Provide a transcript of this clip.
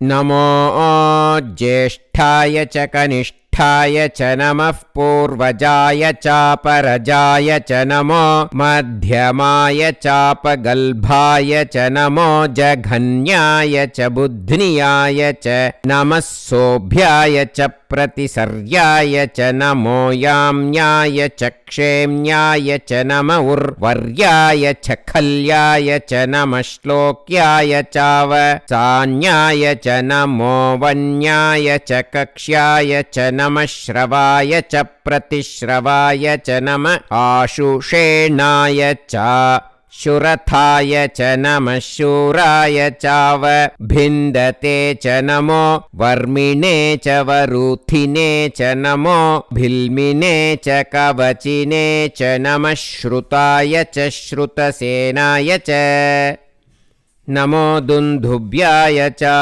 नमो ज्येष्ठाय च कनिष्ठाय च नमः पूर्वजाय चापरजाय च नमो मध्यमाय चापगल्भाय च नमो जघन्याय च बुध्नियाय च नमः सोभ्याय च प्रतिसर्याय च नमो याम्याय च क्षेम्याय च नम उर्वर्याय च खल्याय च नमः श्लोक्याय चावसान्याय च नमो वन्याय च कक्ष्याय च नमः श्रवाय च प्रतिश्रवाय च नमः आशुषेणाय च शुरथाय च नमः शूराय चावभिन्दते च नमो वर्मिणे च वरूथिने च नमो भिल्मिने च कवचिने च नमः श्रुताय च श्रुतसेनाय च नमो दुन्दुभ्याय च